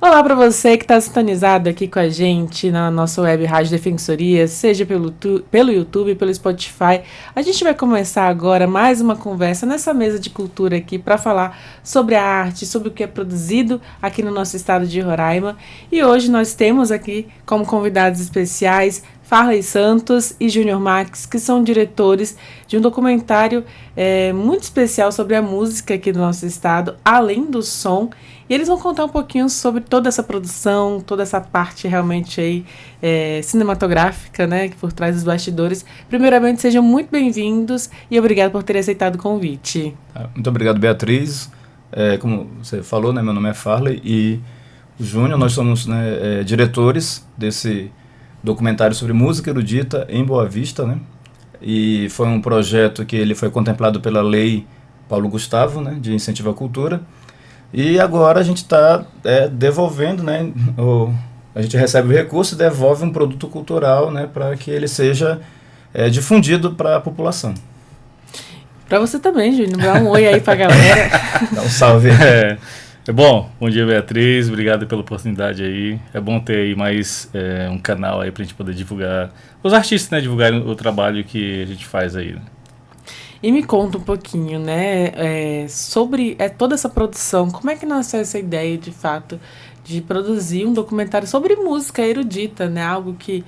Olá para você que está sintonizado aqui com a gente na nossa web Rádio Defensoria, seja pelo YouTube, pelo Spotify. A gente vai começar agora mais uma conversa nessa mesa de cultura aqui para falar sobre a arte, sobre o que é produzido aqui no nosso estado de Roraima. E hoje nós temos aqui como convidados especiais Farley Santos e Júnior Max, que são diretores de um documentário muito especial sobre a música aqui do nosso estado, além do som. E eles vão contar um pouquinho sobre toda essa produção, toda essa parte realmente aí, cinematográfica, né, por trás dos bastidores. Primeiramente, sejam muito bem-vindos e obrigado por terem aceitado o convite. Muito obrigado, Beatriz. Como você falou, né, meu nome é Farley e o Júnior, nós somos diretores desse documentário sobre música erudita em Boa Vista, né? E foi um projeto que ele foi contemplado pela Lei Paulo Gustavo, né, de incentivo à cultura. E agora a gente está devolvendo, né, a gente recebe o recurso e devolve um produto cultural, né, para que ele seja difundido para a população. Para você também, Júnior, dá um oi aí para a galera. Dá um salve. Bom dia, Beatriz, obrigado pela oportunidade aí. É bom ter aí mais um canal aí pra gente poder divulgar, os artistas, né, divulgarem o trabalho que a gente faz aí, né? E me conta um pouquinho, né, sobre toda essa produção, como é que nasceu essa ideia, de fato, de produzir um documentário sobre música erudita, né, algo que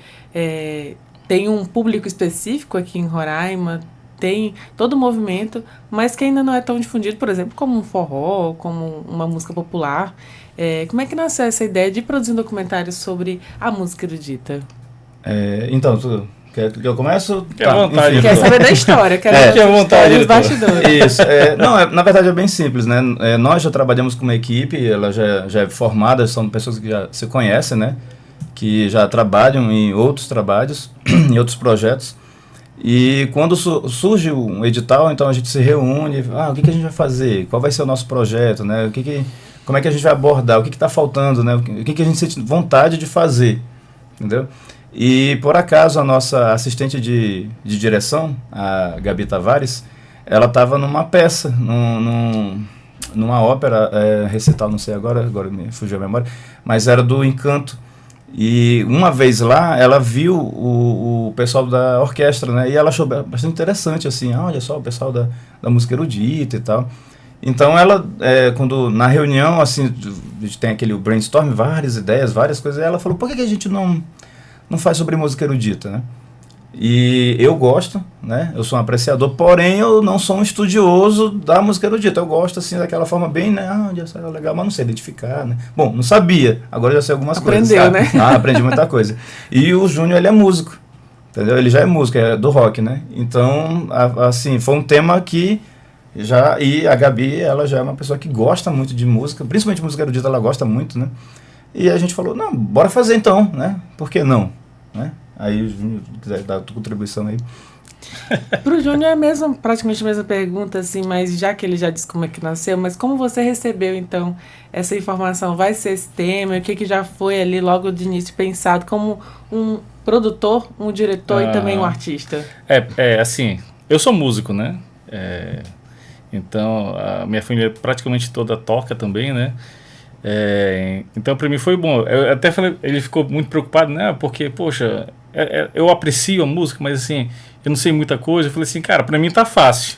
tem um público específico aqui em Roraima, tem todo o movimento, mas que ainda não é tão difundido, por exemplo, como um forró, como uma música popular. Como é que nasceu essa ideia de produzir um documentário sobre a música erudita? Então, quer que eu comece? Quer vontade. Quer saber da história, quer saber da história dos bastidores. Isso, na verdade é bem simples, né? Nós já trabalhamos com uma equipe, ela já é formada, são pessoas que já se conhecem, né? Que já trabalham em outros trabalhos, em outros projetos. E quando surge um edital, então a gente se reúne, o que a gente vai fazer, qual vai ser o nosso projeto, né? Como é que a gente vai abordar, o que está faltando, né? O que a gente sente vontade de fazer, entendeu? E por acaso a nossa assistente de direção, a Gabi Tavares, ela estava numa peça, numa ópera, recital, não sei agora me fugiu a memória, mas era do Encanto. E uma vez lá, ela viu o pessoal da orquestra, né? E ela achou bastante interessante, assim, olha só, o pessoal da música erudita e tal. Então ela, quando na reunião, assim, a gente tem aquele brainstorm, várias ideias, várias coisas, e ela falou, por que a gente não faz sobre música erudita, né? E eu gosto, né? Eu sou um apreciador, porém eu não sou um estudioso da música erudita. Eu gosto, assim, daquela forma bem, né? Já é legal, mas não sei identificar, né? Bom, não sabia, agora já sei algumas coisas. Aprendeu, né? Aprendi muita coisa. E o Júnior, ele é músico, entendeu? Ele já é músico, é do rock, né? Então, assim, foi um tema que e a Gabi, ela já é uma pessoa que gosta muito de música, principalmente música erudita, ela gosta muito, né? E a gente falou, não, bora fazer então, né? Por que não, né? Aí o Júnior quiser dar a tua contribuição aí. Para o Júnior é praticamente a mesma pergunta, assim, mas já que ele já disse como é que nasceu, mas como você recebeu, então, essa informação? Vai ser esse tema? O que já foi ali logo de início pensado como um produtor, um diretor e também um artista? Assim, eu sou músico, né? Então, a minha família praticamente toda toca também, né? Então para mim foi bom. Eu até falei, ele ficou muito preocupado, né? Porque, poxa, eu aprecio a música, mas assim, eu não sei muita coisa. Eu falei assim, cara, para mim tá fácil.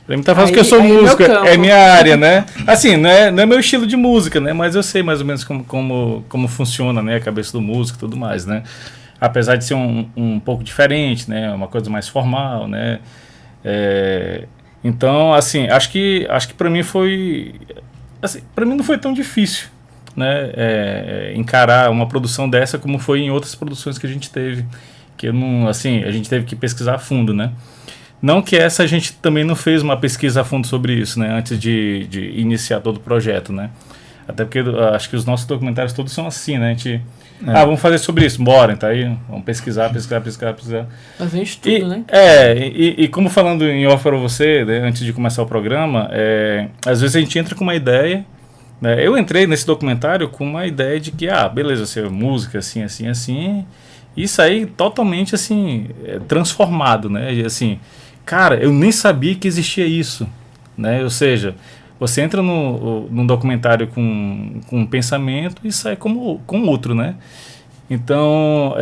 Pra mim tá fácil porque eu sou músico, é minha área, né? Assim, não é meu estilo de música, né? Mas eu sei mais ou menos como funciona, né? A cabeça do músico e tudo mais, né? Apesar de ser um pouco diferente, né? Uma coisa mais formal, né? Então, assim, acho que para mim foi... Assim, para mim não foi tão difícil, né, encarar uma produção dessa como foi em outras produções que a gente teve, que eu não, assim, a gente teve que pesquisar a fundo, né? Não que essa a gente também não fez uma pesquisa a fundo sobre isso, né, antes de iniciar todo o projeto, né? Até porque acho que os nossos documentários todos são assim, né? A gente, vamos fazer sobre isso, bora, então aí vamos pesquisar. Fazer um estudo, né? E como falando em off para você, né, antes de começar o programa, às vezes a gente entra com uma ideia, né? Eu entrei nesse documentário com uma ideia de que, beleza, ser música, assim, assim, assim, e saí totalmente, assim, transformado, né? E, assim, cara, eu nem sabia que existia isso, né? Ou seja, Você entra num documentário com um pensamento e sai com outro, né? Então,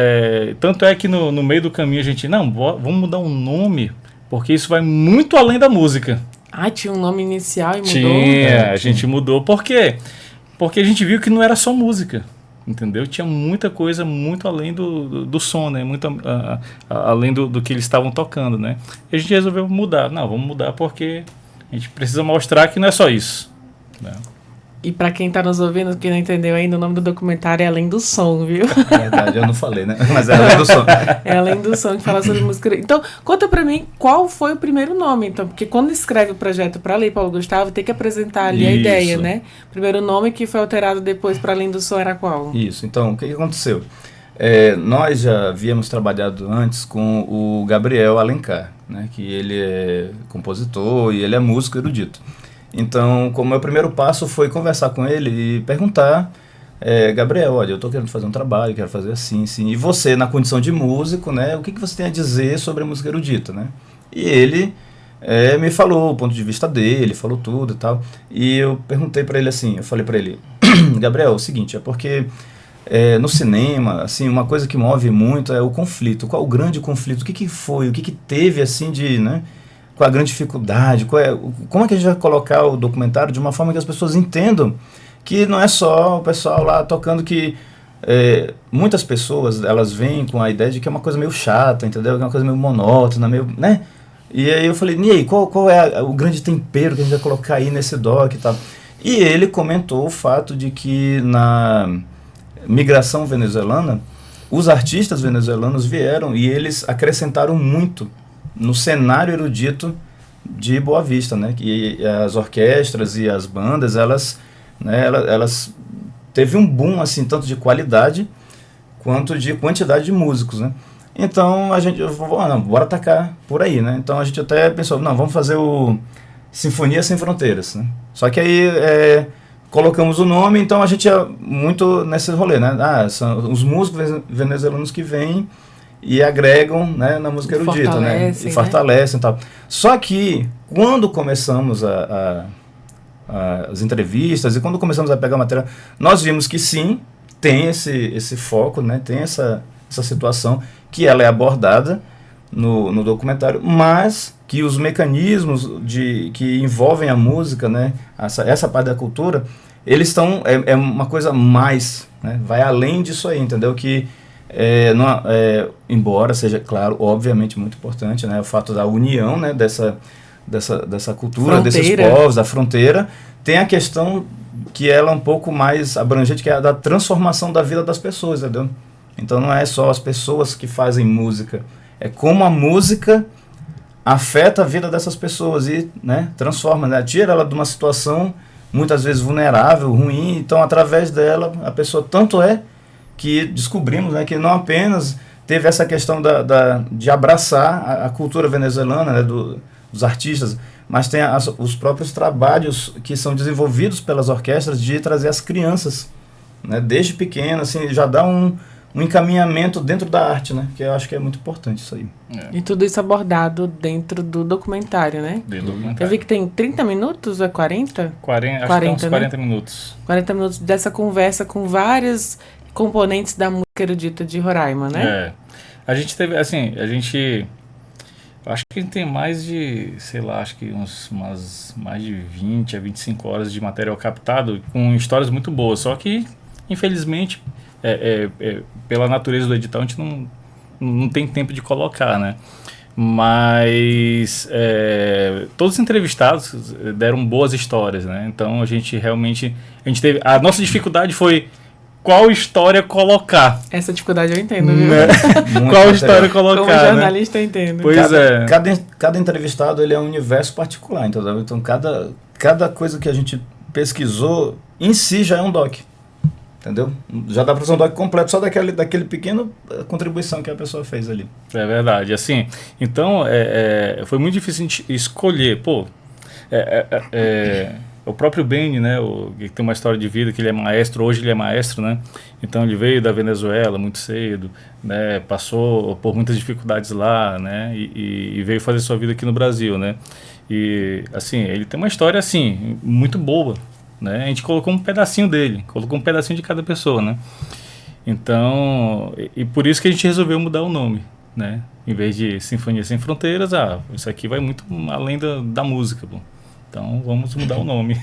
tanto é que no meio do caminho a gente, não, vamos mudar um nome, porque isso vai muito além da música. Ah, tinha um nome inicial e mudou? Tinha, a gente mudou. Por quê? Porque a gente viu que não era só música, entendeu? Tinha muita coisa muito além do som, né? Muito além do que eles estavam tocando, né? E a gente resolveu mudar. Não, vamos mudar porque a gente precisa mostrar que não é só isso, né? E pra quem tá nos ouvindo, que não entendeu ainda, o nome do documentário é Além do Som, viu? É verdade, eu não falei, né? Mas é Além do Som. É Além do Som, que fala sobre música. Então, conta pra mim qual foi o primeiro nome, então, porque quando escreve o projeto pra Lei Paulo Gustavo, tem que apresentar ali a ideia, né? O primeiro nome que foi alterado depois pra Além do Som era qual? Isso, então, o que aconteceu? Nós já havíamos trabalhado antes com o Gabriel Alencar, né? Que ele é compositor e ele é músico erudito. Então, como meu primeiro passo foi conversar com ele e perguntar, Gabriel, olha, eu estou querendo fazer um trabalho, quero fazer assim, e você, na condição de músico, né, o que você tem a dizer sobre a música erudita, né? E ele me falou o ponto de vista dele, falou tudo e tal, e eu perguntei para ele assim, eu falei para ele, Gabriel, é o seguinte, é porque no cinema, assim, uma coisa que move muito é o conflito. Qual o grande conflito? O que foi? O que teve, assim, de, né? Qual a grande dificuldade? Como é que a gente vai colocar o documentário de uma forma que as pessoas entendam que não é só o pessoal lá tocando que... muitas pessoas, elas vêm com a ideia de que é uma coisa meio chata, entendeu? Que é uma coisa meio monótona, meio, né? E aí eu falei, e aí, qual é o grande tempero que a gente vai colocar aí nesse doc e tal? E ele comentou o fato de que na migração venezuelana, os artistas venezuelanos vieram e eles acrescentaram muito no cenário erudito de Boa Vista, né? Que as orquestras e as bandas, elas teve um boom, assim, tanto de qualidade quanto de quantidade de músicos, né? Então a gente bora atacar por aí, né? Então a gente até pensou, não, vamos fazer o Sinfonia Sem Fronteiras, né? Só que aí colocamos o nome, então a gente é muito nesse rolê, né? São os músicos venezuelanos que vêm e agregam, né, na música erudita, né? E fortalecem e tal. Só que quando começamos as entrevistas e quando começamos a pegar material, nós vimos que sim, tem esse foco, né? Tem essa situação que ela é abordada no documentário, mas que os mecanismos que envolvem a música, né? Essa parte da cultura, eles estão... É uma coisa mais, né? Vai além disso aí, entendeu? Que embora seja, claro, obviamente muito importante, né, o fato da união, né, dessa cultura, fronteira. Desses povos, da fronteira, tem a questão que ela é um pouco mais abrangente, que é a da transformação da vida das pessoas, entendeu? Então não é só as pessoas que fazem música, é como a música afeta a vida dessas pessoas e, né, transforma, né, tira ela de uma situação muitas vezes vulnerável, ruim, então através dela a pessoa tanto que descobrimos, né, que não apenas teve essa questão de abraçar a cultura venezuelana, né, dos artistas, mas tem os próprios trabalhos que são desenvolvidos pelas orquestras de trazer as crianças, né, desde pequeno, assim, já dá um encaminhamento dentro da arte, né, que eu acho que é muito importante isso aí. E tudo isso abordado dentro do documentário, né? Dentro do documentário. Eu vi que tem 30 minutos, é 40? 40, acho que é uns 40 minutos. 40 minutos dessa conversa com várias componentes da música erudita de Roraima, né? A gente teve, assim, acho que a gente tem mais de, sei lá, acho que mais de 20 a 25 horas de material captado com histórias muito boas, só que, infelizmente, pela natureza do edital, a gente não tem tempo de colocar, né? Mas todos os entrevistados deram boas histórias, né? Então a gente teve, a nossa dificuldade foi qual história colocar. Essa dificuldade eu entendo, viu? Qual história colocar, como jornalista, né? eu entendo. Pois cada entrevistado, ele é um universo particular, entendeu? Então cada coisa que a gente pesquisou em si já é um doc, entendeu? Já dá para fazer um doc completo só daquele pequeno contribuição que a pessoa fez ali. É verdade, assim, então foi muito difícil a gente escolher, o próprio Benny, né, que tem uma história de vida, que ele é maestro, hoje ele é maestro, né, então ele veio da Venezuela muito cedo, né, passou por muitas dificuldades lá, né, e veio fazer sua vida aqui no Brasil, né, E, assim, ele tem uma história, assim, muito boa, né? A gente colocou um pedacinho dele, colocou um pedacinho de cada pessoa, né? Então, e por isso que a gente resolveu mudar o nome, né? Em vez de Sinfonia Sem Fronteiras, isso aqui vai muito além da música, bom. Então, vamos mudar o nome.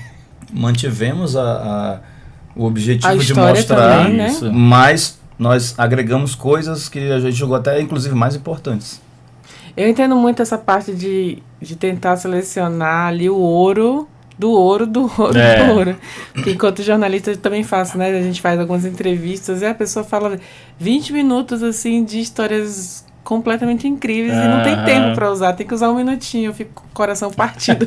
Mantivemos o objetivo A de história mostrar, também, né? Isso. mas nós agregamos coisas que a gente jogou até, inclusive, mais importantes. Eu entendo muito essa parte de tentar selecionar ali o ouro do ouro do ouro É. do ouro. Porque enquanto jornalista eu também faço, né? A gente faz algumas entrevistas e a pessoa fala 20 minutos, assim, de histórias completamente incríveis e não tem Aham. tempo pra usar, tem que usar um minutinho, eu fico com o coração partido.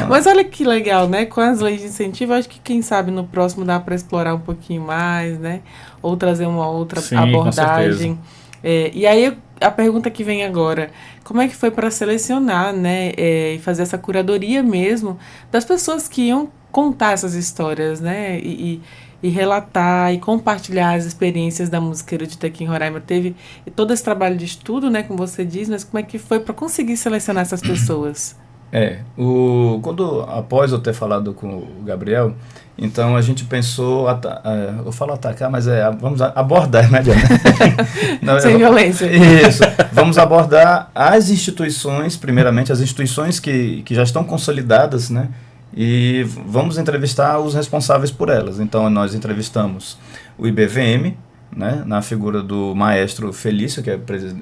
Mas olha que legal, né? Com as leis de incentivo, acho que quem sabe no próximo dá pra explorar um pouquinho mais, né? Ou trazer uma outra Sim, com abordagem. E aí a pergunta que vem agora, como é que foi para selecionar, né, e fazer essa curadoria mesmo das pessoas que iam contar essas histórias, né, e relatar e compartilhar as experiências da música erudita aqui em Roraima? Teve todo esse trabalho de estudo, né, como você diz, mas como é que foi para conseguir selecionar essas pessoas? Após eu ter falado com o Gabriel, então a gente pensou, eu falo atacar, mas vamos abordar, né, Diana? Não, Sem violência. Isso, vamos abordar as instituições, primeiramente, as instituições que já estão consolidadas, né, e vamos entrevistar os responsáveis por elas. Então nós entrevistamos o IBVM, né, na figura do maestro Felício, que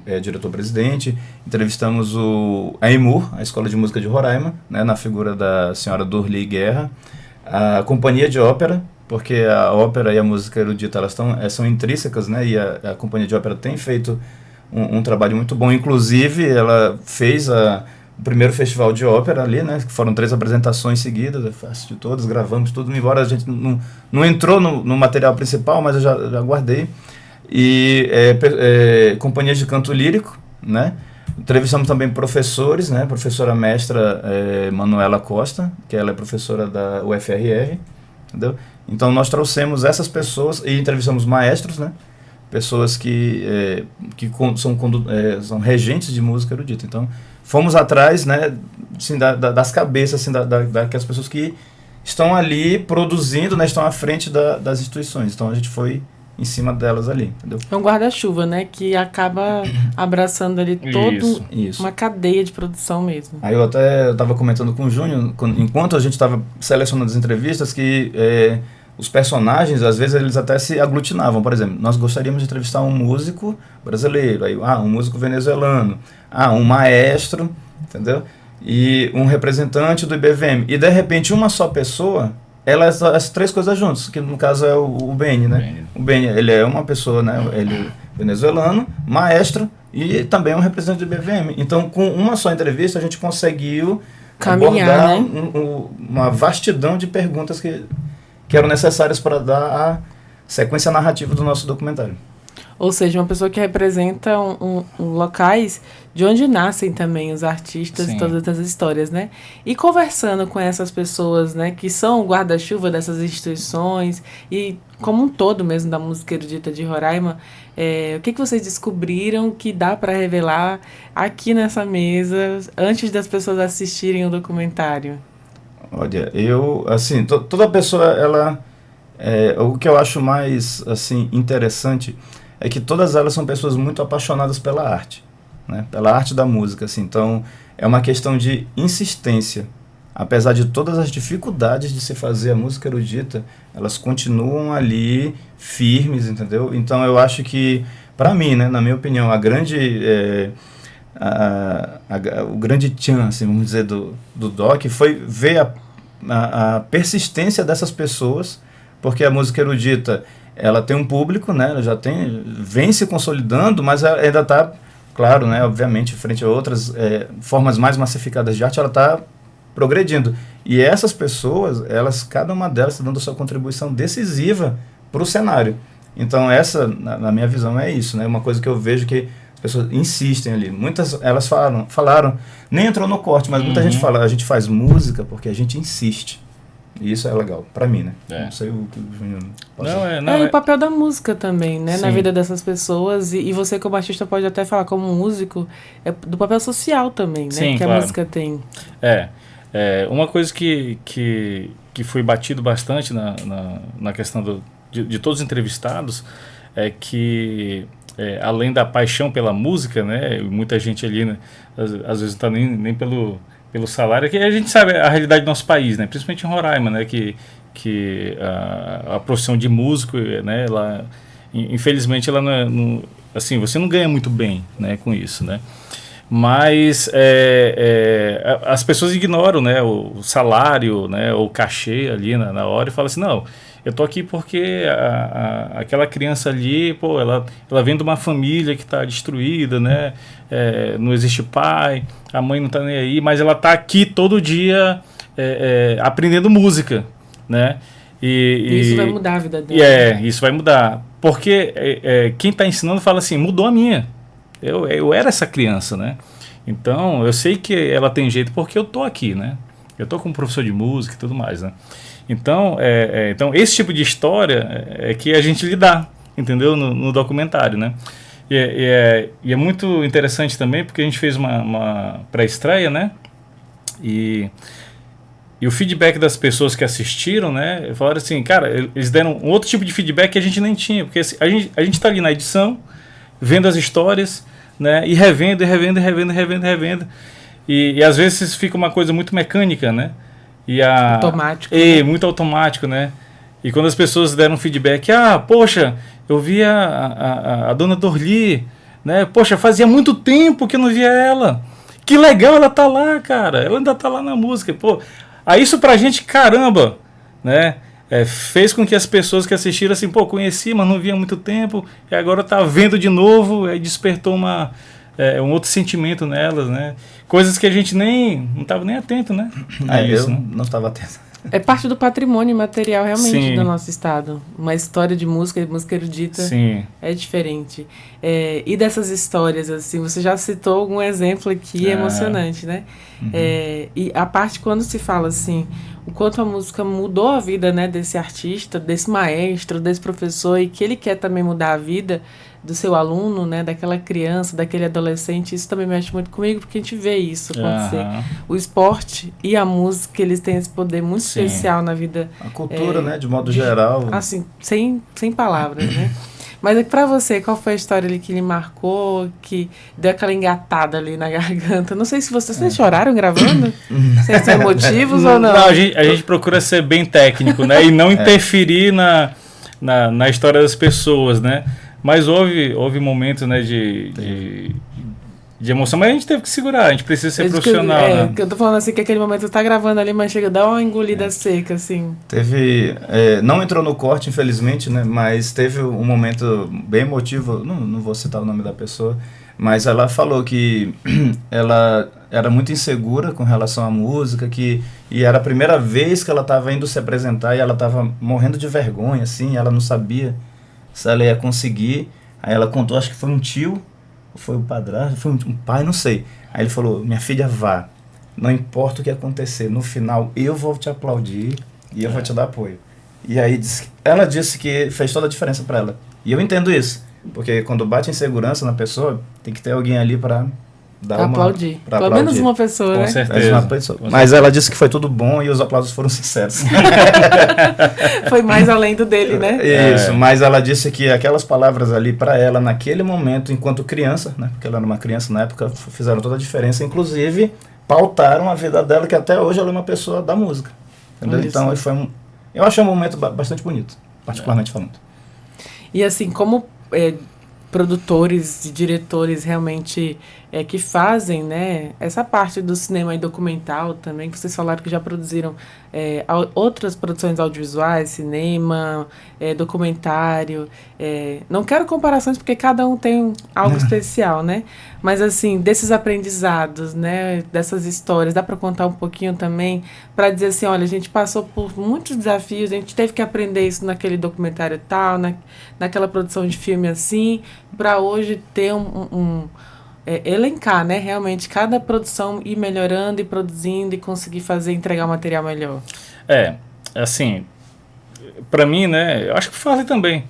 é diretor-presidente. Entrevistamos a EMUR, a Escola de Música de Roraima, né, na figura da senhora Dorli Guerra, a Companhia de Ópera, porque a ópera e a música erudita elas são intrínsecas, né, e a Companhia de Ópera tem feito um trabalho muito bom. Inclusive, ela fez o primeiro festival de ópera ali, né, que foram 3 apresentações seguidas, eu assisti todas, gravamos tudo, embora a gente não entrou no material principal, mas eu já guardei. E companhias de canto lírico, né? Entrevistamos também professores, né? Professora mestra Manuela Costa, que ela é professora da UFRR, entendeu? Então nós trouxemos essas pessoas e entrevistamos maestros, né? Pessoas que são regentes de música erudita. Então fomos atrás, né? Assim, das cabeças, assim, daquelas pessoas que estão ali produzindo, né? Estão à frente das instituições. Então a gente foi em cima delas ali, entendeu? É um guarda-chuva, né, que acaba abraçando ali todo Isso. uma cadeia de produção mesmo. Aí eu estava comentando com o Júnior, enquanto a gente estava selecionando as entrevistas, que os personagens, às vezes, eles até se aglutinavam. Por exemplo, nós gostaríamos de entrevistar um músico brasileiro, aí, um músico venezuelano, um maestro, entendeu? E um representante do IBVM. E, de repente, uma só pessoa, as 3 coisas juntas, que no caso é o Beni, né? O Beni, ele é uma pessoa, né? Ele é venezuelano, maestro e também um representante do IBVM. Então, com uma só entrevista, a gente conseguiu caminhar, abordar, né? Uma vastidão de perguntas que eram necessárias para dar a sequência narrativa do nosso documentário. Ou seja, uma pessoa que representa locais de onde nascem também os artistas. Sim. E todas as histórias, né? E conversando com essas pessoas, né, que são o guarda-chuva dessas instituições e como um todo mesmo da música erudita de Roraima, o que vocês descobriram que dá para revelar aqui nessa mesa antes das pessoas assistirem o documentário? Olha, assim, toda pessoa, o que eu acho mais, assim, interessante é que todas elas são pessoas muito apaixonadas pela arte, né? Pela arte da música, assim. Então, é uma questão de insistência. Apesar de todas as dificuldades de se fazer a música erudita, elas continuam ali firmes, entendeu? Então, eu acho que, para mim, né, na minha opinião, o grande tchan, assim, vamos dizer, do doc foi ver a persistência dessas pessoas, porque a música erudita, ela tem um público, né? Ela vem se consolidando, mas ela ainda está, claro, né? Obviamente, frente a outras formas mais massificadas de arte, ela está progredindo. E essas pessoas, cada uma delas está dando a sua contribuição decisiva para o cenário. Então, na minha visão, é isso, né? Uma coisa que eu vejo que as pessoas insistem ali. Muitas, elas falaram, nem entrou no corte, mas muita gente fala, a gente faz música porque a gente insiste. E isso é legal, pra mim, né? É. Não sei o que o Júnior pode Não, dizer. E o papel da música também, né? Na Sim. vida dessas pessoas. E você, como artista, pode até falar, como músico, do papel social também, né? Sim, que claro. a música tem. Uma coisa que foi batido bastante na questão de todos os entrevistados é que, além da paixão pela música, né? Muita gente ali, né, às vezes não está nem pelo salário, que a gente sabe a realidade do nosso país, né? Principalmente em Roraima, né? Que a profissão de músico, né? Ela, infelizmente, ela não assim, você não ganha muito bem, né? Com isso, né? Mas as pessoas ignoram, né, o salário, né, o cachê ali na hora e falam assim, não, eu tô aqui porque aquela criança ali, pô, ela vem de uma família que está destruída, né, não existe pai, a mãe não tá nem aí, mas ela tá aqui todo dia aprendendo música, né. E isso vai mudar a vida dela. Isso vai mudar, porque quem está ensinando fala assim, mudou a minha. Eu era essa criança, né? Então, eu sei que ela tem jeito porque eu tô aqui, né? Eu tô como professor de música e tudo mais, né? Então, então esse tipo de história é que a gente lida, entendeu? No documentário, né? E é muito interessante também porque a gente fez uma pré-estreia, né? E o feedback das pessoas que assistiram, né? Falaram assim, cara, eles deram um outro tipo de feedback que a gente nem tinha. Porque assim, a gente tá ali na edição, vendo as histórias, né, e revendo. E às vezes fica uma coisa muito mecânica, né? Automático. Né? Muito automático, né? E quando as pessoas deram feedback, poxa, eu vi a dona Dorli, né? Poxa, fazia muito tempo que eu não via ela. Que legal, ela tá lá, cara. Ela ainda tá lá na música. Pô, aí isso pra gente, caramba, né? Fez com que as pessoas que assistiram assim, pô, conheci, mas não via há muito tempo, e agora tá vendo de novo, aí despertou um outro sentimento nelas, né? Coisas que a gente não estava nem atento, né? Eu não estava atento. É parte do patrimônio material realmente Sim. do nosso estado. Uma história de música erudita. Sim. É diferente. E dessas histórias, assim, você já citou algum exemplo aqui emocionante, né? Uhum. E a parte quando se fala assim, o quanto a música mudou a vida, né, desse artista, desse maestro, desse professor, e que ele quer também mudar a vida do seu aluno, né, daquela criança, daquele adolescente, isso também mexe muito comigo, porque a gente vê isso acontecer. O esporte e a música, eles têm esse poder muito especial na vida. A cultura, né, de modo geral. Assim, sem palavras, né? Mas pra você, qual foi a história ali que lhe marcou, que deu aquela engatada ali na garganta? Não sei se vocês choraram gravando? Vocês são emotivos ou não? Não, a gente procura ser bem técnico, né? E não interferir na história das pessoas, né? Mas houve momentos, né, de emoção, mas a gente teve que segurar, a gente precisa ser profissional, né? Que eu tô falando assim, que aquele momento você tá gravando ali, mas chega a dar uma engolida seca, assim. Teve, não entrou no corte, infelizmente, né, mas teve um momento bem emotivo, não vou citar o nome da pessoa, mas ela falou que ela era muito insegura com relação à música, e era a primeira vez que ela estava indo se apresentar e ela estava morrendo de vergonha, assim, ela não sabia se ela ia conseguir. Aí ela contou, acho que foi um tio, foi o padrasto, foi um pai, não sei. Aí ele falou, minha filha, vá, não importa o que acontecer, no final eu vou te aplaudir e eu vou te dar apoio. E aí ela disse que fez toda a diferença para ela. E eu entendo isso, porque quando bate insegurança na pessoa, tem que ter alguém ali para dar aplaudir. Pra Pelo menos uma pessoa, com né? certeza. Mas ela disse que foi tudo bom e os aplausos foram sinceros. Foi mais além do dele, né? Isso, mas ela disse que aquelas palavras ali para ela, naquele momento, enquanto criança, né, porque ela era uma criança na época, fizeram toda a diferença, inclusive pautaram a vida dela, que até hoje ela é uma pessoa da música. Entendeu? Então, eu achei um momento bastante bonito, particularmente falando. E assim, como produtores e diretores realmente que fazem, né, essa parte do cinema e documental também, que vocês falaram que já produziram outras produções audiovisuais, cinema, documentário. Não quero comparações porque cada um tem algo especial, né? Mas assim, desses aprendizados, né, dessas histórias, dá para contar um pouquinho também, para dizer assim, olha, a gente passou por muitos desafios, a gente teve que aprender isso naquele documentário tal, naquela produção de filme assim, para hoje ter elencar, né, realmente, cada produção ir melhorando e produzindo e conseguir entregar um material melhor. assim, para mim, né, eu acho que o Farley também,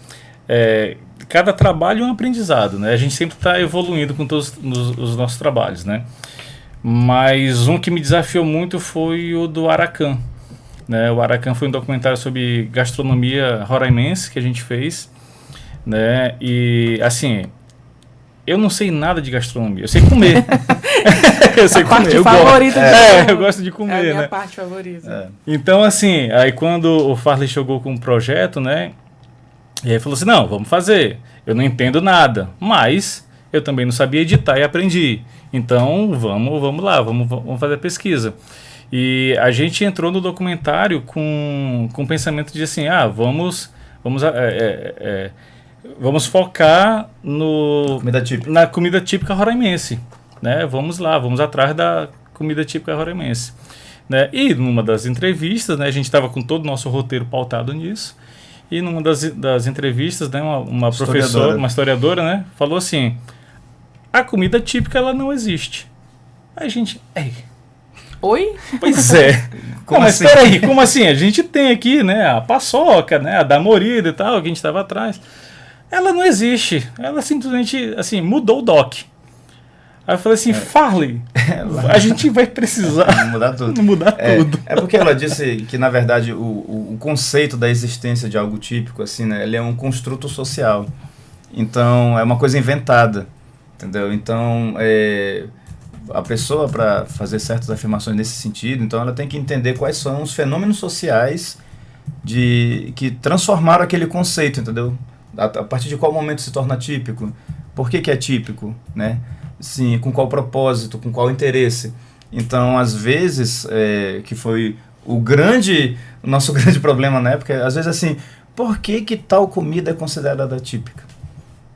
cada trabalho é um aprendizado, né? A gente sempre está evoluindo com todos os nossos trabalhos, né? Mas um que me desafiou muito foi o do Aracan, né? O Aracan foi um documentário sobre gastronomia roraimense que a gente fez, né? E assim, eu não sei nada de gastronomia, eu sei comer. Eu sei comer, eu favorita gosto. Eu gosto de comer, é a minha né? parte favorita. Então, assim, aí quando o Farley chegou com um projeto, né? E aí falou assim, não, vamos fazer. Eu não entendo nada, mas eu também não sabia editar e aprendi. Então, vamos lá, vamos fazer a pesquisa. E a gente entrou no documentário com o pensamento de assim, vamos focar na comida típica roraimense, né? Vamos lá, vamos atrás da comida típica roraimense, né? E numa das entrevistas, né, a gente estava com todo o nosso roteiro pautado nisso, e numa das entrevistas, né, uma professora, uma historiadora, né, falou assim, a comida típica ela não existe. Aí a gente, Oi? Pois é. Mas peraí, como assim? A gente tem aqui, né, a paçoca, né, a da morida e tal, que a gente estava atrás. Ela não existe. Ela simplesmente, assim, mudou o doc. Aí eu falei assim, Farley, a gente vai precisar mudar tudo. É porque ela disse que, na verdade, o conceito da existência de algo típico, assim, né, ele é um construto social. Então, é uma coisa inventada, entendeu? Então, a pessoa, para fazer certas afirmações nesse sentido, então ela tem que entender quais são os fenômenos sociais que transformaram aquele conceito, entendeu? A partir de qual momento se torna típico? Por que é típico, né? Sim, com qual propósito, com qual interesse? Então, às vezes, que foi o nosso grande problema na época, às vezes assim, por que tal comida é considerada típica?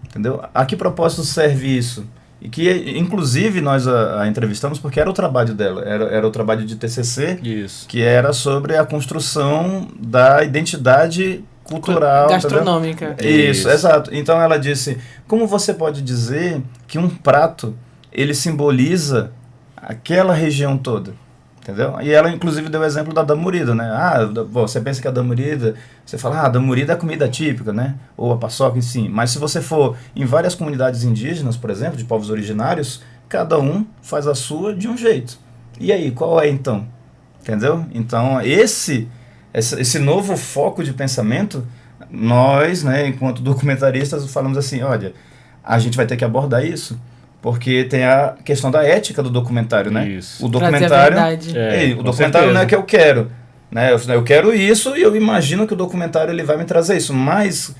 Entendeu? A que propósito serve isso? E que, inclusive, nós a entrevistamos porque era o trabalho dela, era o trabalho de TCC, Isso. Que era sobre a construção da identidade cultural. Gastronômica. Entendeu? Isso, exato. Então ela disse, como você pode dizer que um prato, ele simboliza aquela região toda? Entendeu? E ela, inclusive, deu o exemplo da damorida, né? Você pensa que a damorida, você fala, a damorida é a comida típica, né? Ou a paçoca em si. Mas se você for em várias comunidades indígenas, por exemplo, de povos originários, cada um faz a sua de um jeito. E aí, qual é então? Entendeu? Então, esse novo foco de pensamento, nós, né, enquanto documentaristas, falamos assim, olha, a gente vai ter que abordar isso, porque tem a questão da ética do documentário, né? Isso. O documentário, o documentário não é que eu quero, né? Eu quero isso e eu imagino que o documentário ele vai me trazer isso, mas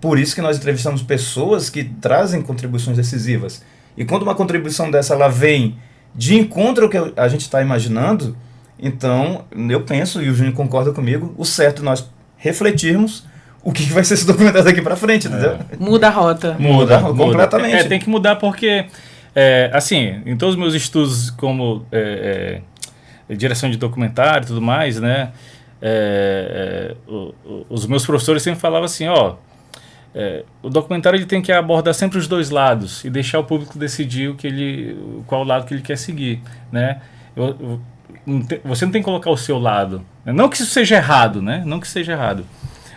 por isso que nós entrevistamos pessoas que trazem contribuições decisivas. E quando uma contribuição dessa ela vem de encontro ao que a gente está imaginando, então eu penso, e o Júnior concorda comigo, o certo é nós refletirmos o que vai ser esse documentário daqui para frente, entendeu? Muda a rota. Muda completamente. Tem que mudar porque, assim, em todos os meus estudos como direção de documentário e tudo mais, né, os meus professores sempre falavam assim, o documentário ele tem que abordar sempre os dois lados e deixar o público decidir qual lado que ele quer seguir, né? Você não tem que colocar o seu lado, né? Não que isso seja errado, né? Não que seja errado.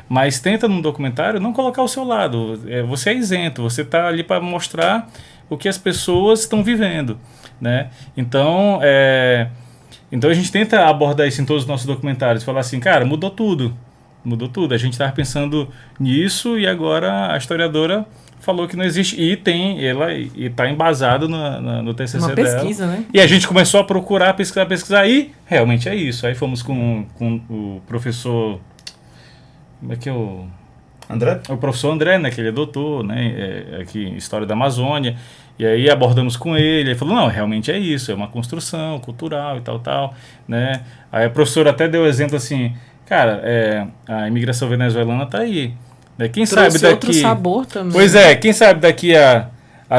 Mas tenta num documentário não colocar o seu lado. Você é isento, você está ali para mostrar o que as pessoas estão vivendo, né? Então a gente tenta abordar isso em todos os nossos documentários. Falar assim, cara, mudou tudo. A gente estava pensando nisso e agora a historiadora falou que não existe. E está embasado no TCC dela. Uma pesquisa, né? E a gente começou a procurar, pesquisar e realmente é isso. Aí fomos com o professor... Como é que André? O professor André, né, que ele é doutor, né, aqui em História da Amazônia, e aí abordamos com ele falou, não, realmente é isso, é uma construção cultural e tal, né, aí a professora até deu exemplo assim, cara, a imigração venezuelana está aí, né, quem sabe daqui... outro sabor também. Pois quem sabe daqui a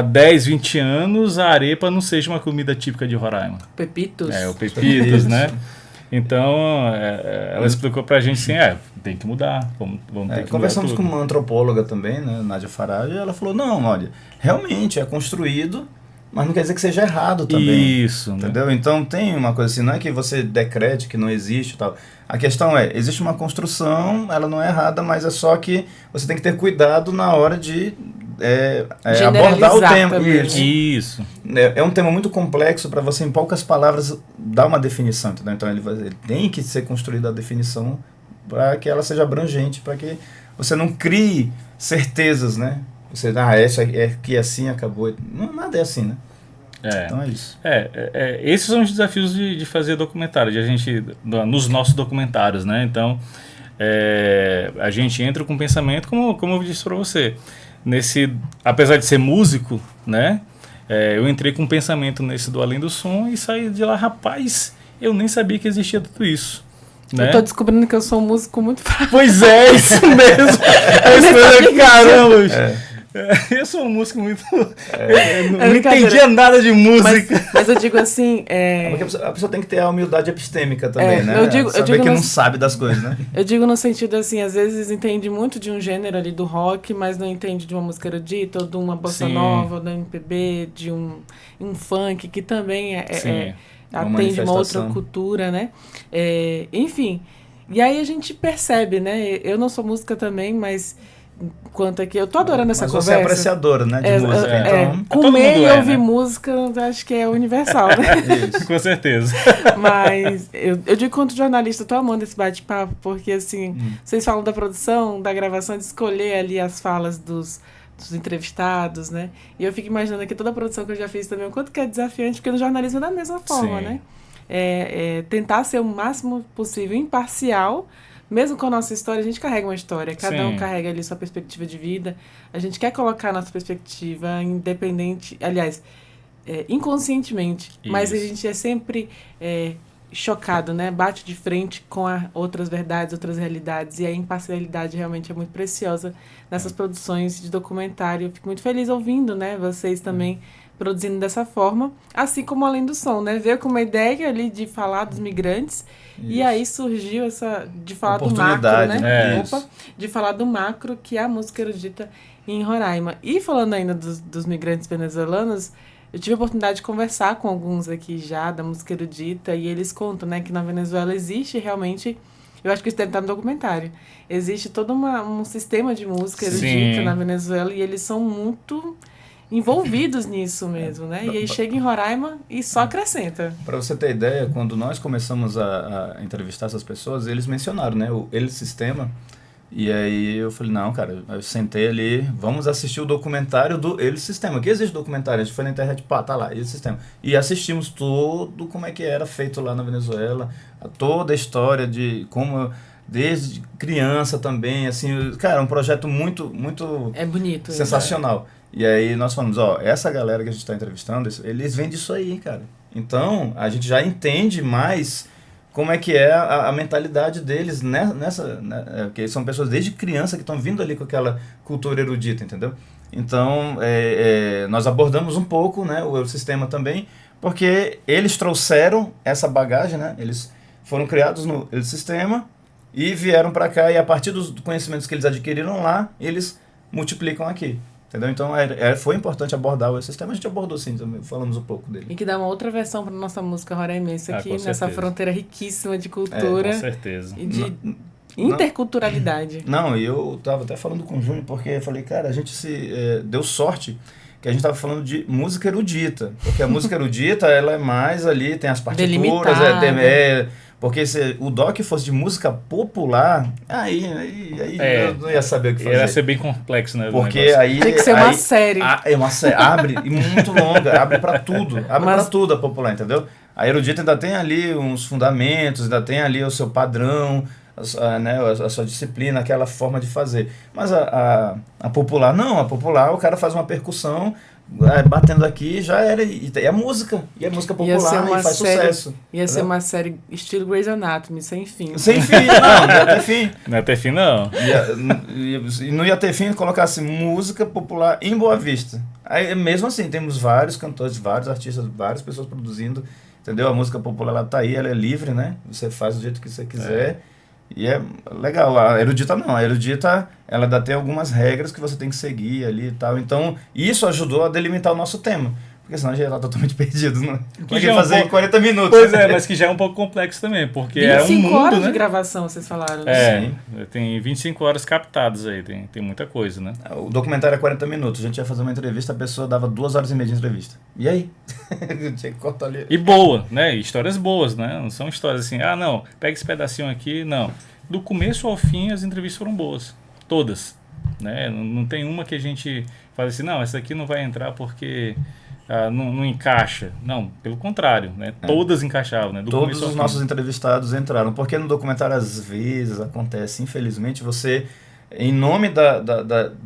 10, 20 anos a arepa não seja uma comida típica de Roraima. Pepitos. O pepitos, né. Então, ela explicou pra gente assim, tem que mudar, vamos ter que conversamos mudar tudo. com uma antropóloga também, né, Nádia Farage, e ela falou, não, olha, realmente é construído mas não quer dizer que seja errado também. Isso, entendeu? Né? Então tem uma coisa assim, não é que você decrete que não existe e tal. A questão é, existe uma construção, ela não é errada, mas é só que você tem que ter cuidado na hora de abordar o tema. Isso. É um tema muito complexo para você, em poucas palavras, dar uma definição. Entendeu? Então ele tem que ser construída a definição para que ela seja abrangente, para que você não crie certezas, né? Você, essa é que assim acabou. Não, nada é assim, né? Então é isso. Esses são os desafios de fazer documentário, de a gente, nos nossos documentários, né? Então, a gente entra com pensamento, como eu disse para você, apesar de ser músico, né? Eu entrei com pensamento nesse do Além do Som e saí de lá, rapaz, eu nem sabia que existia tudo isso. Né? Eu tô descobrindo que eu sou um músico muito fraco. Pois é, isso mesmo. Caramba, eu sou um músico muito... não entendia nada de música. Mas eu digo assim... Porque a pessoa tem que ter a humildade epistêmica também, né? Eu digo que não sabe das coisas, né? Eu digo no sentido assim, às vezes entende muito de um gênero ali do rock, mas não entende de uma música erudita, ou de uma bossa nova, ou do MPB, de um funk, que também atende uma outra cultura, né? Enfim, e aí a gente percebe, né? Eu não sou música também, mas... Quanto aqui, eu tô adorando essa conversa. Você é apreciadora, né, de música, então... Comer e ouvir música, acho que é universal, né? Isso. Com certeza. Mas eu digo, quanto jornalista, eu tô amando esse bate-papo, porque, assim, vocês falam da produção, da gravação, de escolher ali as falas dos entrevistados, né? E eu fico imaginando aqui toda a produção que eu já fiz também, o quanto que é desafiante, porque no jornalismo é da mesma forma, né? Tentar ser o máximo possível imparcial. Mesmo com a nossa história, a gente carrega uma história. Cada um carrega ali sua perspectiva de vida. A gente quer colocar a nossa perspectiva independente, aliás, inconscientemente. Isso. Mas a gente é sempre chocado, né? Bate de frente com outras verdades, outras realidades. E a imparcialidade realmente é muito preciosa nessas produções de documentário. Eu fico muito feliz ouvindo, né? Vocês também produzindo dessa forma. Assim como Além do Som, né? Veio com uma ideia ali de falar dos migrantes. Isso. E aí surgiu essa de falar do macro, né? De falar do macro, que é a música erudita em Roraima. E falando ainda dos migrantes venezuelanos, eu tive a oportunidade de conversar com alguns aqui já da música erudita, e eles contam, né, que na Venezuela existe realmente, eu acho que isso deve estar no documentário, existe todo um sistema de música erudita na Venezuela, e eles são muito envolvidos nisso mesmo, né? E aí chega em Roraima e só acrescenta. Para você ter ideia, quando nós começamos a entrevistar essas pessoas, eles mencionaram, né, o El Sistema, e aí eu falei, não, cara, eu sentei ali, vamos assistir o documentário do El Sistema, que existe documentário, a gente foi na internet, tá lá, El Sistema, e assistimos todo como é que era feito lá na Venezuela, toda a história de como... Desde criança também, assim, cara, um projeto muito, muito bonito, sensacional. E aí nós falamos, essa galera que a gente está entrevistando, eles vêm disso aí, cara. Então, a gente já entende mais como é que é a mentalidade deles porque são pessoas desde criança que estão vindo ali com aquela cultura erudita, entendeu? Então, nós abordamos um pouco, né, o sistema também, porque eles trouxeram essa bagagem, né? Eles foram criados no sistema e vieram para cá, e a partir dos conhecimentos que eles adquiriram lá, eles multiplicam aqui. Entendeu? Então foi importante abordar o sistema, a gente abordou sim, também, falamos um pouco dele. E que dá uma outra versão para nossa música roraimense aqui, nessa fronteira riquíssima de cultura. Com certeza. E de interculturalidade. Não, e eu tava até falando com o Júnior, porque eu falei, cara, a gente deu sorte que a gente tava falando de música erudita, porque a música erudita, ela é mais ali, tem as partituras, porque se o doc fosse de música popular, aí eu não ia saber o que fazer. Ia ser bem complexo, né? Porque aí... Tem que ser uma série. Uma série, abre, e muito longa, abre pra tudo. Pra tudo a popular, entendeu? A erudita ainda tem ali uns fundamentos, ainda tem ali o seu padrão, a sua disciplina, aquela forma de fazer. Mas a popular, não. A popular, o cara faz uma percussão... batendo aqui já era, e é música popular, e faz sucesso. Ia ser uma série estilo Grey's Anatomy, sem fim. Sem fim, não ia ter fim. Não ia ter fim, não. E não ia ter fim se colocasse música popular em Boa Vista. Aí, mesmo assim, temos vários cantores, vários artistas, várias pessoas produzindo, entendeu? A música popular, ela tá aí, ela é livre, né? Você faz do jeito que você quiser. E é legal. A erudita não. A erudita, ela ainda tem algumas regras que você tem que seguir ali e tal. Então, isso ajudou a delimitar o nosso tema. Porque senão a gente ia estar totalmente perdido, né? Como é que já ia é um fazer em pouco- 40 minutos? Pois é, mas que já é um pouco complexo também, porque é um 25 mundo, horas né? de gravação, vocês falaram, né? É, tem 25 horas captadas aí, tem muita coisa, né? O documentário é 40 minutos. A gente ia fazer uma entrevista, a pessoa dava 2 horas e meia de entrevista. E aí? Tinha que cortar ali. E boa, né? Histórias boas, né? Não são histórias assim, ah, não, pega esse pedacinho aqui, não. Do começo ao fim, as entrevistas foram boas. Todas, né? Não tem uma que a gente fala assim, não, essa aqui não vai entrar porque não encaixa. Não, pelo contrário, né? Todas encaixavam, né? Do Todos começo ao os fim. nossos entrevistados entraram. Porque no documentário, às vezes, acontece, infelizmente, você, em nome de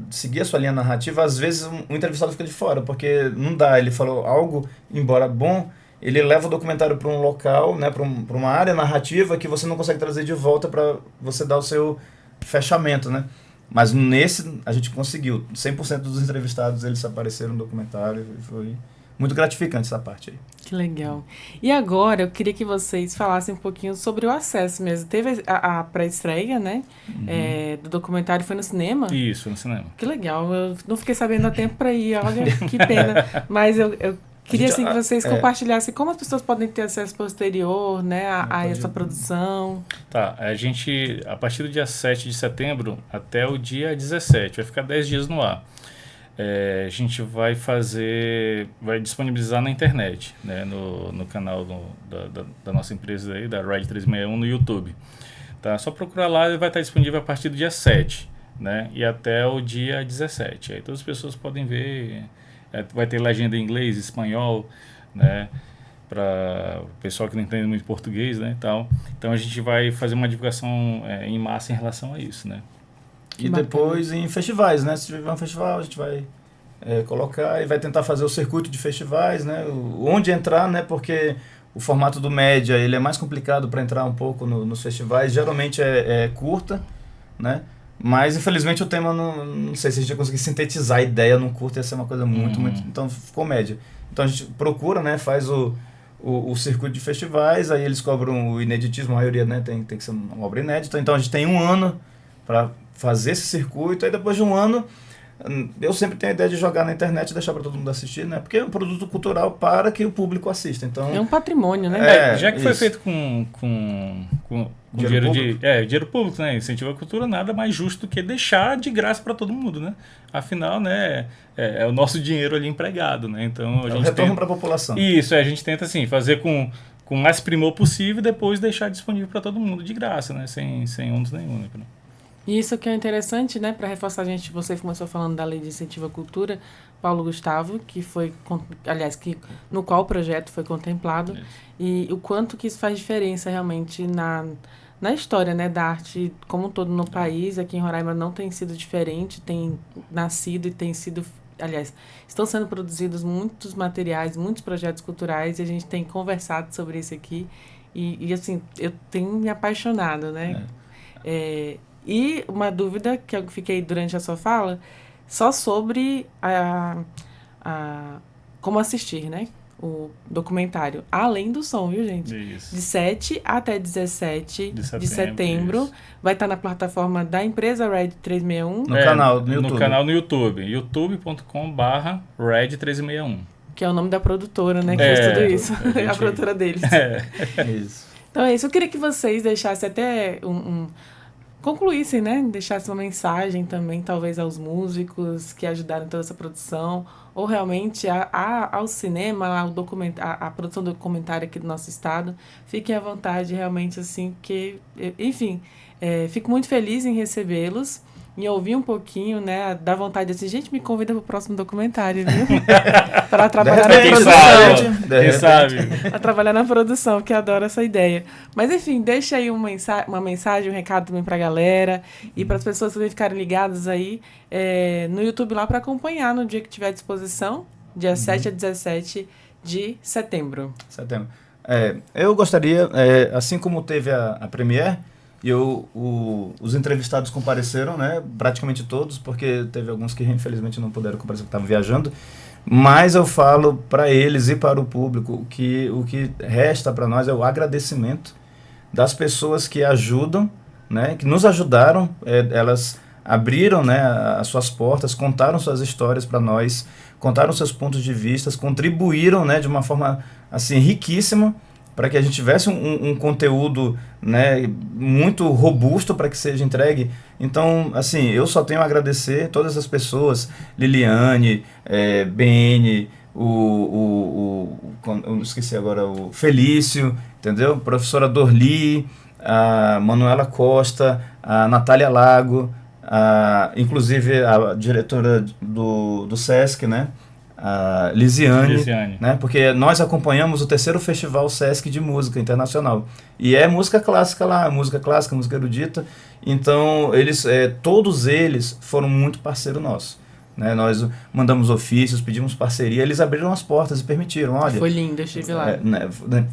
seguir a sua linha narrativa, às vezes o entrevistado fica de fora, porque não dá. Ele falou algo, embora bom, ele leva o documentário para um local, né, para uma área narrativa que você não consegue trazer de volta para você dar o seu fechamento, né? Mas nesse a gente conseguiu. 100% dos entrevistados eles apareceram no documentário e foi muito gratificante essa parte aí. Que legal. E agora eu queria que vocês falassem um pouquinho sobre o acesso mesmo. Teve a pré-estreia, né? Do documentário, foi no cinema? Isso, no cinema. Que legal. Eu não fiquei sabendo a tempo para ir, olha que pena. Mas eu queria assim, que vocês compartilhassem como as pessoas podem ter acesso posterior, né, a essa produção. Tá, a gente, a partir do dia 7 de setembro até o dia 17, vai ficar 10 dias no ar. A gente vai disponibilizar na internet, né, no canal da nossa empresa aí, da Red 361 no YouTube. Tá, só procurar lá, ele vai estar disponível a partir do dia 7, né, e até o dia 17. Aí todas as pessoas podem ver, vai ter legenda em inglês, espanhol, né, para o pessoal que não entende muito português, né, e tal. Então a gente vai fazer uma divulgação em massa em relação a isso, né. E depois em festivais, né? Se tiver um festival, a gente vai colocar e vai tentar fazer o circuito de festivais, né? Onde entrar, né? Porque o formato do média ele é mais complicado para entrar um pouco nos festivais. Geralmente é curta, né? Mas infelizmente o tema não sei se a gente vai conseguir sintetizar a ideia num curta, ia ser uma coisa muito. Então ficou média. Então a gente procura, né? Faz o circuito de festivais, aí eles cobram o ineditismo, a maioria, né? Tem que ser uma obra inédita. Então a gente tem um ano para fazer esse circuito, aí depois de um ano eu sempre tenho a ideia de jogar na internet e deixar para todo mundo assistir, né? Porque é um produto cultural para que o público assista. Então, é um patrimônio, né? Já que foi feito com dinheiro público. Dinheiro público, né? Incentivo à cultura, nada mais justo do que deixar de graça para todo mundo, né? Afinal, né, é o nosso dinheiro ali empregado, né? Então, a gente retorno para a população. Isso, a gente tenta assim, fazer com o mais primor possível e depois deixar disponível para todo mundo de graça, né? Sem ônus nenhum, né? E isso que é interessante, né, para reforçar a gente, você começou falando da Lei de Incentivo à Cultura, Paulo Gustavo, que foi, aliás, no qual o projeto foi contemplado, e o quanto que isso faz diferença realmente na história, né, da arte como um todo no país. Aqui em Roraima não tem sido diferente, tem nascido e tem sido, aliás, estão sendo produzidos muitos materiais, muitos projetos culturais, e a gente tem conversado sobre isso aqui, e assim, eu tenho me apaixonado, né, E uma dúvida que eu fiquei durante a sua fala, só sobre como assistir, né? O documentário. Além do som, viu, gente? Isso. De 7 até 17 de setembro. Isso. Vai estar na plataforma da empresa Red 361. No canal no YouTube. No canal no YouTube. youtube.com/Red361. Que é o nome da produtora, né? Que fez tudo isso. A produtora deles. Isso. Então é isso. Eu queria que vocês deixassem até concluíssem, né? Deixassem uma mensagem também, talvez aos músicos que ajudaram em toda essa produção, ou realmente ao cinema, a produção documentária aqui do nosso estado. Fiquem à vontade, realmente, assim, porque, enfim, fico muito feliz em recebê-los, em ouvir um pouquinho, né? Dá vontade assim, gente, me convida para o próximo documentário, viu? Para trabalhar na produção. Quem sabe? Para trabalhar na produção, que adoro essa ideia. Mas, enfim, deixa aí uma mensagem, um recado também para a galera e para as pessoas também ficarem ligadas aí no YouTube lá para acompanhar no dia que tiver à disposição, dia 7 a 17 de setembro. Eu gostaria, assim como teve a premiere, os entrevistados compareceram, né? Praticamente todos, porque teve alguns que infelizmente não puderam comparecer, porque estavam viajando. Mas eu falo para eles e para o público que o que resta para nós é o agradecimento das pessoas que ajudam, né? Que nos ajudaram. Elas abriram, né, as suas portas, contaram suas histórias para nós, contaram seus pontos de vista, contribuíram, né, de uma forma assim riquíssima para que a gente tivesse um conteúdo, né, muito robusto para que seja entregue. Então, assim, eu só tenho a agradecer todas as pessoas, Liliane, BN, eu esqueci agora, o Felício, entendeu? Professora Dorli, a Manuela Costa, a Natália Lago, inclusive a diretora do SESC, né? A Lisiane, né? Porque nós acompanhamos o 3º Festival SESC de Música Internacional. E é música clássica lá, música clássica, música erudita. Então, todos eles foram muito parceiro nosso. Né? Nós mandamos ofícios, pedimos parceria, eles abriram as portas e permitiram. Olha, foi lindo, eu estive lá.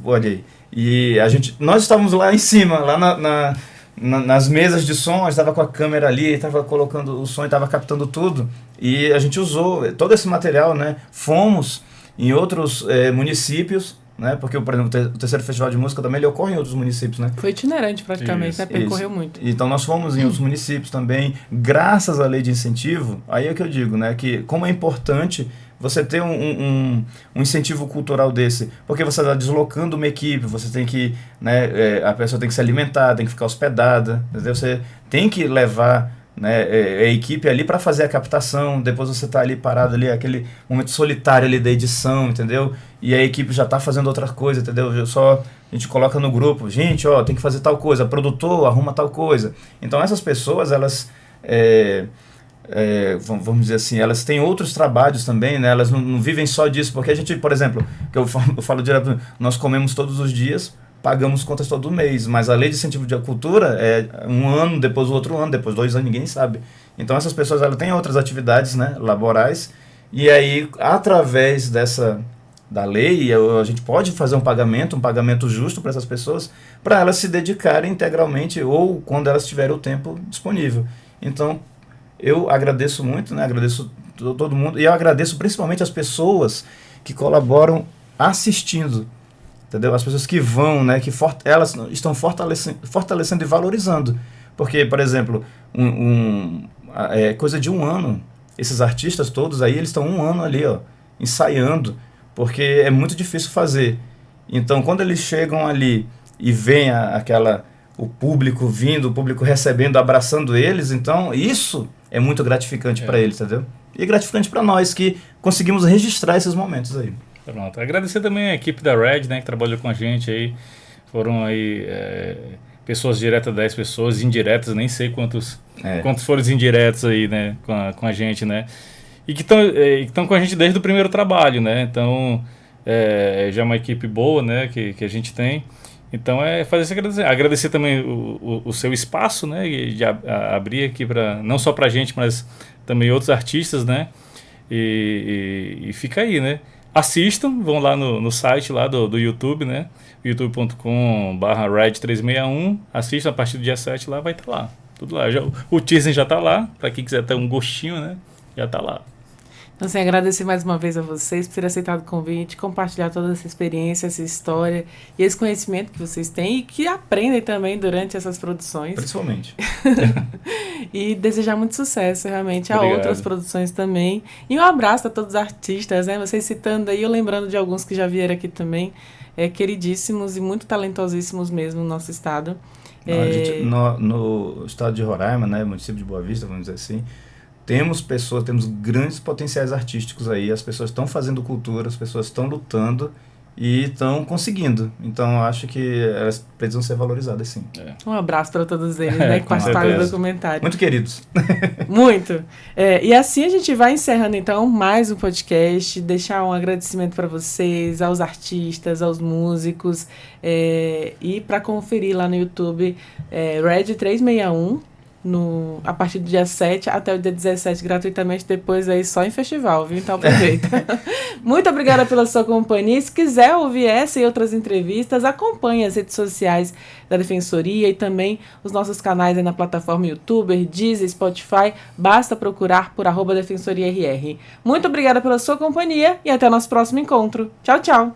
Olha aí. E nós estávamos lá em cima, lá nas mesas de som, a gente estava com a câmera ali, estava colocando o som, estava captando tudo, e a gente usou todo esse material, né? Fomos em outros municípios, né? Porque, por exemplo, o 3º Festival de Música também ele ocorre em outros municípios, né? Foi itinerante praticamente, né? Percorreu muito. Então nós fomos em outros municípios também, graças à lei de incentivo. Aí é que eu digo, né? Que como é importante você ter um incentivo cultural desse, porque você está deslocando uma equipe, você tem que, né, a pessoa tem que se alimentar, tem que ficar hospedada, entendeu? Você tem que levar, né, a equipe ali para fazer a captação, depois você está ali parado ali, aquele momento solitário ali da edição, entendeu? E a equipe já está fazendo outra coisa, entendeu? A gente coloca no grupo, gente, ó, tem que fazer tal coisa, produtor arruma tal coisa. Então essas pessoas, elas... vamos dizer assim, elas têm outros trabalhos também, né? Elas não vivem só disso, porque a gente, por exemplo, que eu falo direto, nós comemos todos os dias, pagamos contas todo mês, mas a lei de incentivo de cultura é um ano, depois o outro ano, depois 2 anos, ninguém sabe. Então essas pessoas, elas têm outras atividades, né, laborais, e aí, através da lei, a gente pode fazer um pagamento justo para essas pessoas, para elas se dedicarem integralmente, ou quando elas tiverem o tempo disponível. Então, eu agradeço muito, né? Agradeço todo mundo, e eu agradeço principalmente as pessoas que colaboram assistindo, entendeu? As pessoas que vão, né? Que elas estão fortalecendo e valorizando. Porque, por exemplo, coisa de 1 ano, esses artistas todos aí, eles estão 1 ano ali, ó, ensaiando, porque é muito difícil fazer. Então, quando eles chegam ali e veem o público vindo, o público recebendo, abraçando eles, então isso é muito gratificante para eles, entendeu? E gratificante para nós que conseguimos registrar esses momentos aí. Pronto. Agradecer também a equipe da Red, né, que trabalhou com a gente aí. Foram aí pessoas diretas, 10 pessoas, indiretas, nem sei quantos foram os indiretos aí, né, com a gente, né? E que estão com a gente desde o primeiro trabalho, né? Então, já é uma equipe boa, né, que a gente tem. Então fazer esse agradecer. Agradecer também o seu espaço, né? De abrir aqui não só pra gente, mas também outros artistas, né? E fica aí, né? Assistam, vão lá no site lá do YouTube, né? youtube.com/red361. Assistam a partir do dia 7 lá, vai estar lá. Tudo lá. O teaser já tá lá, pra quem quiser ter um gostinho, né? Já tá lá. Então, assim, agradecer mais uma vez a vocês por terem aceitado o convite, compartilhar toda essa experiência, essa história e esse conhecimento que vocês têm e que aprendem também durante essas produções. Principalmente. E desejar muito sucesso, realmente, a outras produções também. E um abraço a todos os artistas, né? Vocês citando aí, eu lembrando de alguns que já vieram aqui também, queridíssimos e muito talentosíssimos mesmo no nosso estado. No estado de Roraima, né? Município de Boa Vista, vamos dizer assim, temos grandes potenciais artísticos aí, as pessoas estão fazendo cultura, as pessoas estão lutando e estão conseguindo. Então, eu acho que elas precisam ser valorizadas, sim. Um abraço para todos eles, né, que participaram do documentário. Muito queridos. Muito. E assim a gente vai encerrando, então, mais um podcast, deixar um agradecimento para vocês, aos artistas, aos músicos, e para conferir lá no YouTube, Red 361, a partir do dia 7 até o dia 17, gratuitamente, depois aí só em festival, viu? Então aproveita. Muito obrigada pela sua companhia. Se quiser ouvir essa e outras entrevistas, acompanhe as redes sociais da Defensoria e também os nossos canais aí na plataforma YouTube, Deezer, Spotify. Basta procurar por @DefensoriaRR. Muito obrigada pela sua companhia e até o nosso próximo encontro. Tchau, tchau!